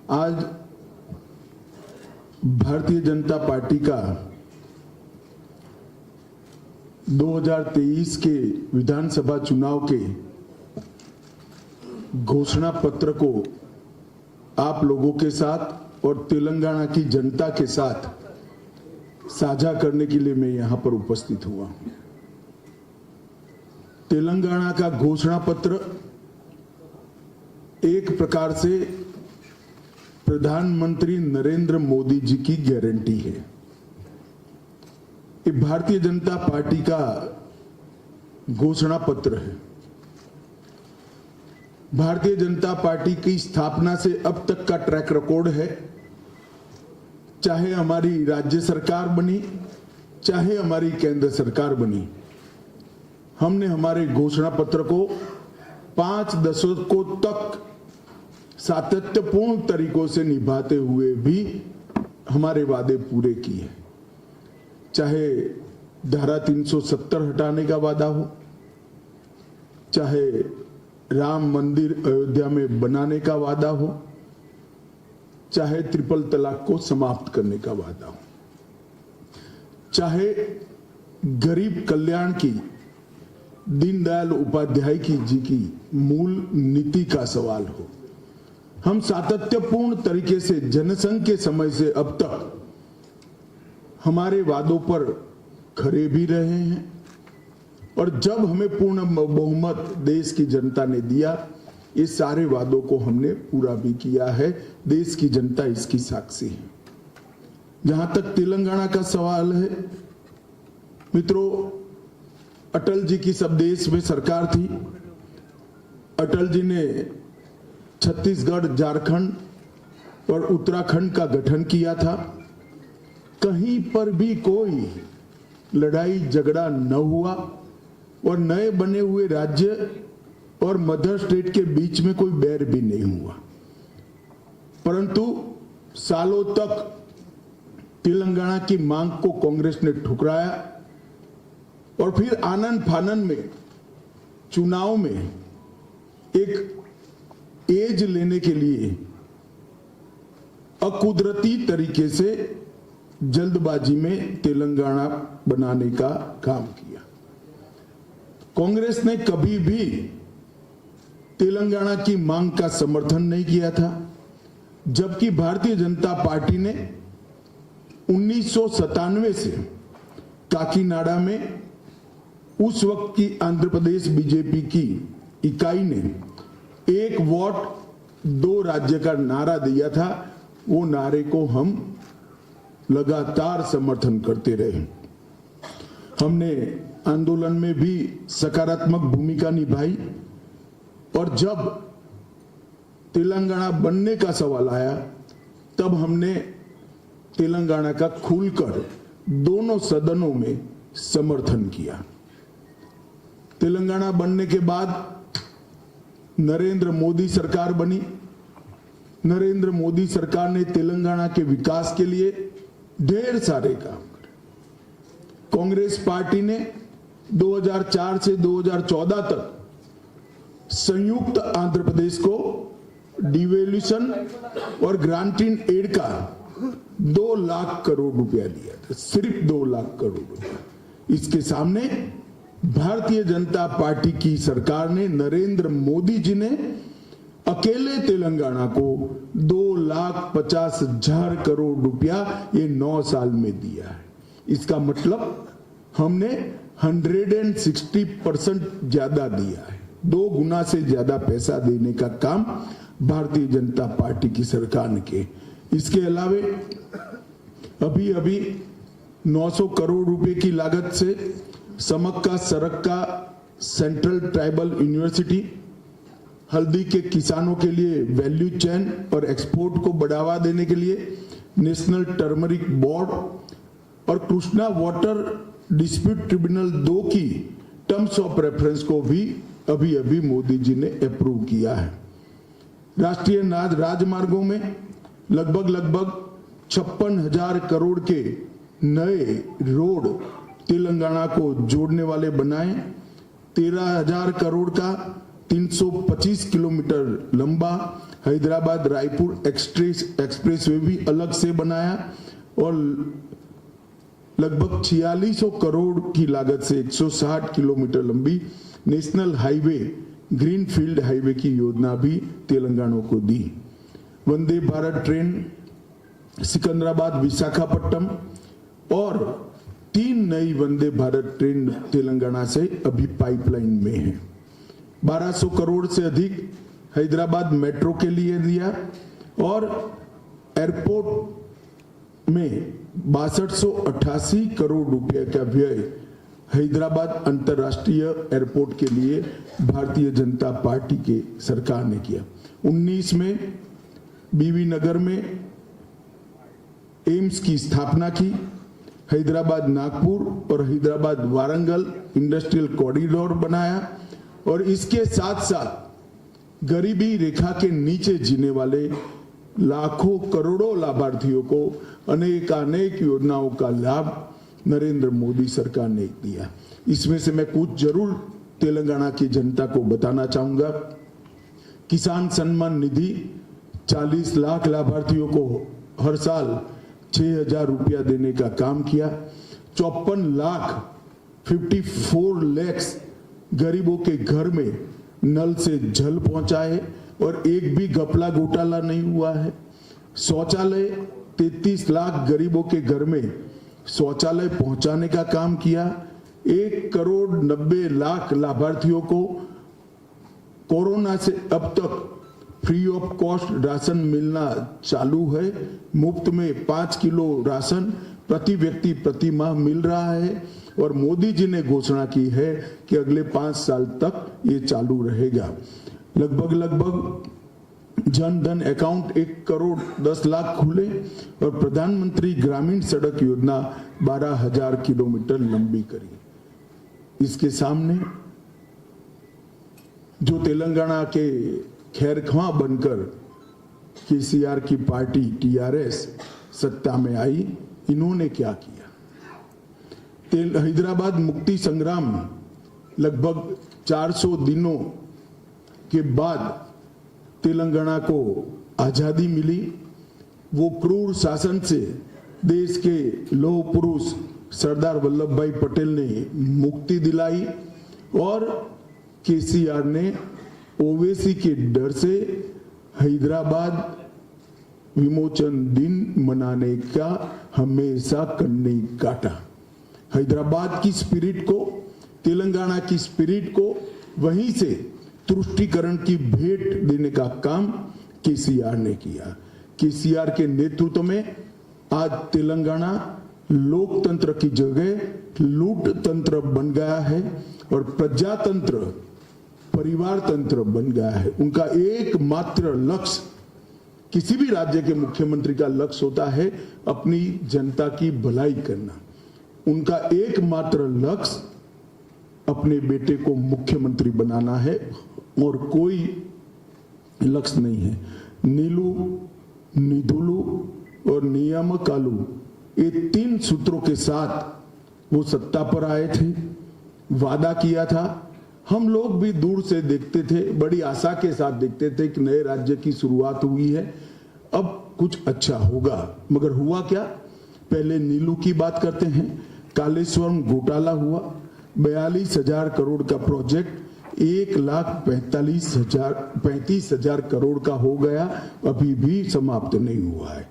आज भारतीय जनता पार्टी का 2023 के विधानसभा चुनाव के घोषणा पत्र को आप लोगों के साथ और तेलंगाना की जनता के साथ साझा करने के लिए मैं यहां पर उपस्थित हुआ। तेलंगाना का घोषणा पत्र एक प्रकार से प्रधानमंत्री नरेंद्र मोदी जी की गारंटी है। ये भारतीय जनता पार्टी का घोषणा पत्र है। भारतीय जनता पार्टी की स्थापना से अब तक का ट्रैक रिकॉर्ड है, चाहे हमारी राज्य सरकार बनी, चाहे हमारी केंद्र सरकार बनी, हमने हमारे घोषणा पत्र को 5 दशकों तक सातत्यपूर्ण तरीकों से निभाते हुए भी हमारे वादे पूरे किए। चाहे धारा 370 हटाने का वादा हो, चाहे राम मंदिर अयोध्या में बनाने का वादा हो, चाहे ट्रिपल तलाक को समाप्त करने का वादा हो, चाहे गरीब कल्याण की दीनदयाल उपाध्याय जी की मूल नीति का सवाल हो, हम सातत्यपूर्ण तरीके से जनसंघ के समय से अब तक हमारे वादों पर खरे भी रहे हैं। और जब हमें पूर्ण बहुमत देश की जनता ने दिया, ये सारे वादों को हमने पूरा भी किया है। देश की जनता इसकी साक्षी है। जहां तक तेलंगाना का सवाल है, मित्रों, अटल जी की सब देश में सरकार थी। अटल जी ने छत्तीसगढ़, झारखंड और उत्तराखंड का गठन किया था। कहीं पर भी कोई लड़ाई झगड़ा न हुआ और नए बने हुए राज्य और मदर स्टेट के बीच में कोई बैर भी नहीं हुआ। परंतु सालों तक तेलंगाना की मांग को कांग्रेस ने ठुकराया और फिर आनन फानन में चुनाव में एक एज लेने के लिए अकुदरती तरीके से जल्दबाजी में तेलंगाना बनाने का काम किया। कांग्रेस ने कभी भी तेलंगाना की मांग का समर्थन नहीं किया था, जबकि भारतीय जनता पार्टी ने 1997 से काकीनाडा में उस वक्त की आंध्र प्रदेश बीजेपी की इकाई ने 1 वोट 2 राज्य का नारा दिया था। वो नारे को हम लगातार समर्थन करते रहे। हमने आंदोलन में भी सकारात्मक भूमिका निभाई और जब तेलंगाना बनने का सवाल आया, तब हमने तेलंगाना का खुलकर दोनों सदनों में समर्थन किया। तेलंगाना बनने के बाद नरेंद्र मोदी सरकार बनी। नरेंद्र मोदी सरकार ने तेलंगाना के विकास के लिए ढेर सारे काम करे। कांग्रेस पार्टी ने 2004 से 2014 तक संयुक्त आंध्र प्रदेश को डिवेल्यूशन और ग्रांटिंग एड का 2 लाख करोड़ रुपया दिया था, सिर्फ 2 लाख करोड़ रुपया। इसके सामने भारतीय जनता पार्टी की सरकार ने, नरेंद्र मोदी जी ने अकेले तेलंगाना को 2,50,000 करोड़ रुपया ये 9 साल में दिया है। इसका मतलब हमने 160% ज्यादा दिया है। 2 गुना से ज्यादा पैसा देने का काम भारतीय जनता पार्टी की सरकार ने किया। इसके अलावे अभी 900 करोड़ रुपए की लागत से समक्का सरक्का सेंट्रल ट्राइबल यूनिवर्सिटी, हल्दी के किसानों के लिए वैल्यू चेन और एक्सपोर्ट को बढ़ावा देने के लिए नेशनल टर्मरिक बोर्ड और कृष्णा वाटर डिस्प्यूट ट्रिब्यूनल 2 की टर्म्स ऑफ रेफरेंस को भी अभी मोदी जी ने अप्रूव किया है। राष्ट्रीय राजमार्गों में लगभग 56,000 करोड़ के नए रोड तेलंगाना को जोड़ने वाले बनाए। 13,000 करोड़ का 325 किलोमीटर लंबा हैदराबाद रायपुर एक्सप्रेसवे भी अलग से बनाया और लगभग 4600 करोड़ की लागत से 160 किलोमीटर लंबी नेशनल हाईवे ग्रीनफील्ड हाईवे की योजना भी तेलंगाना को दी। वंदे भारत ट्रेन सिकंदराबाद विशाखापट्टनम और 3 नई वंदे भारत ट्रेन तेलंगाना से अभी पाइपलाइन में है। 1200 करोड़ से अधिक हैदराबाद मेट्रो के लिए दिया और एयरपोर्ट में 6288 करोड़ रुपए का व्यय हैदराबाद अंतर्राष्ट्रीय एयरपोर्ट के लिए भारतीय जनता पार्टी के सरकार ने किया। 19 में बीवी नगर में एम्स की स्थापना की। हैदराबाद नागपुर और हैदराबाद वारंगल इंडस्ट्रियल कॉरिडोर बनाया और इसके साथ साथ गरीबी रेखा के नीचे जीने वाले लाखों करोड़ों लाभार्थियों को अनेक योजनाओं का लाभ नरेंद्र मोदी सरकार ने दिया। इसमें से मैं कुछ जरूर तेलंगाना की जनता को बताना चाहूंगा। किसान सम्मान निधि 40 लाख लाभार्थियों को हर साल 6000 रुपया देने का काम किया। 54 लाख गरीबों के घर में नल से जल पहुंचाए और एक भी घपला घोटाला नहीं हुआ है। शौचालय 33 लाख गरीबों के घर में शौचालय पहुंचाने का काम किया। 1,90,00,000 लाभार्थियों को कोरोना से अब तक फ्री ऑफ कॉस्ट राशन मिलना चालू है। मुफ्त में 5 किलो राशन प्रति व्यक्ति प्रति माह मिल रहा है और मोदी जी ने घोषणा की है कि अगले 5 साल तक ये चालू रहेगा। लगभग जन धन अकाउंट 1,10,00,000 खुले और प्रधानमंत्री ग्रामीण सड़क योजना 12,000 किलोमीटर लंबी करी। इसके सामने जो तेलंगाना के खैरख्वां बनकर केसीआर की पार्टी टीआरएस सत्ता में आई, इन्होंने क्या किया? हैदराबाद मुक्ति संग्राम लगभग 400 दिनों के बाद तेलंगाना को आजादी मिली। वो क्रूर शासन से देश के लौह पुरुष सरदार वल्लभ भाई पटेल ने मुक्ति दिलाई और केसीआर ने ओवैसी के डर से हैदराबाद विमोचन दिन मनाने का हमेशा कन्नी काटा। हैदराबाद की स्पिरिट को, तेलंगाना की स्पिरिट को वहीं से तुष्टीकरण की भेंट देने का काम केसीआर ने किया। केसीआर के नेतृत्व में आज तेलंगाना लोकतंत्र की जगह लूट तंत्र बन गया है और प्रजातंत्र परिवार तंत्र बन गया है। उनका एकमात्र लक्ष्य, किसी भी राज्य के मुख्यमंत्री का लक्ष्य होता है अपनी जनता की भलाई करना। उनका एकमात्र लक्ष्य अपने बेटे को मुख्यमंत्री बनाना है और कोई लक्ष्य नहीं है। नीलू, निधुलू और नियामकालू, ये 3 सूत्रों के साथ वो सत्ता पर आए थे। वादा किया था, हम लोग भी दूर से देखते थे, बड़ी आशा के साथ देखते थे कि नए राज्य की शुरुआत हुई है, अब कुछ अच्छा होगा। मगर हुआ क्या? पहले नीलू की बात करते हैं। कालेश्वरम घोटाला हुआ, 42,000 करोड़ का प्रोजेक्ट 1,35,000 करोड़ का हो गया, अभी भी समाप्त नहीं हुआ है।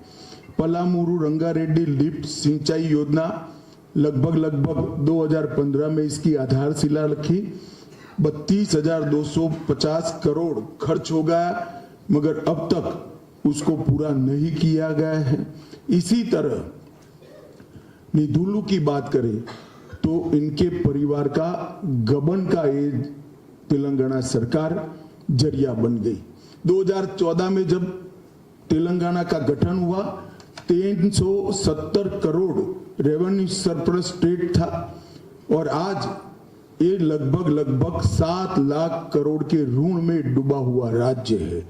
पलामूरू रंगारेड्डी लिफ्ट सिंचाई योजना लगभग 2015 में इसकी आधारशिला रखी, 32,250 करोड़ खर्च हो गया, मगर अब तक उसको पूरा नहीं किया गया है। इसी तरह निधुलू की बात करें तो इनके परिवार का गबन का ये तेलंगाना सरकार जरिया बन गई। 2014 में जब तेलंगाना का गठन हुआ, 370 करोड़ रेवेन्यू सरप्लस स्टेट था और आज ये लगभग 7 लाख करोड़ के ऋण में डूबा हुआ राज्य है।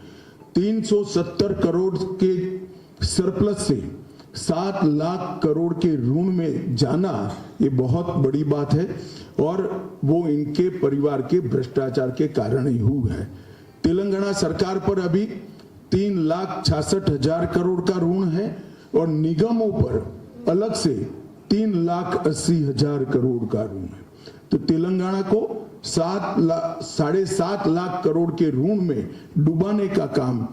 370 करोड़ के सरप्लस से 7 लाख करोड़ के ऋण में जाना ये बहुत बड़ी बात है और वो इनके परिवार के भ्रष्टाचार के कारण ही हुआ है। तेलंगाना सरकार पर अभी 3,66,000 करोड़ का ऋण है और निगमों पर अलग से 3,80,000 करोड़ का ऋण है। तो तेलंगाना को 7.5 लाख करोड़ के ऋण में डुबाने का काम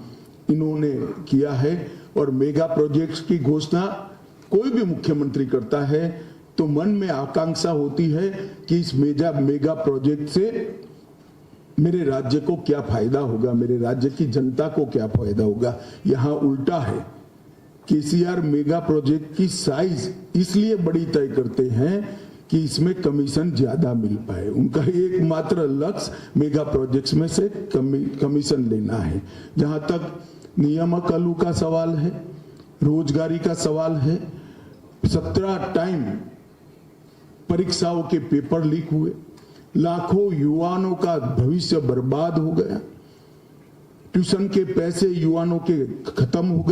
इन्होंने किया है। और मेगा प्रोजेक्ट्स की घोषणा कोई भी मुख्यमंत्री करता है तो मन में आकांक्षा होती है कि इस मेगा प्रोजेक्ट से मेरे राज्य को क्या फायदा होगा, मेरे राज्य की जनता को क्या फायदा होगा। यहां उल्टा है। केसीआर मेगा प्रोजेक्ट की साइज इसलिए बड़ी तय करते हैं कि इसमें कमीशन ज्यादा मिल पाए। उनका एकमात्र लक्ष्य मेगा प्रोजेक्ट्स में से कमीशन लेना है। जहां तक नियामक आलू का सवाल है, रोजगारी का सवाल है, 17 टाइम परीक्षाओं के पेपर लीक हुए, लाखों युवाओं का भविष्य बर्बाद हो गया, ट्यूशन के पैसे युवाओं के खत्म हो गए।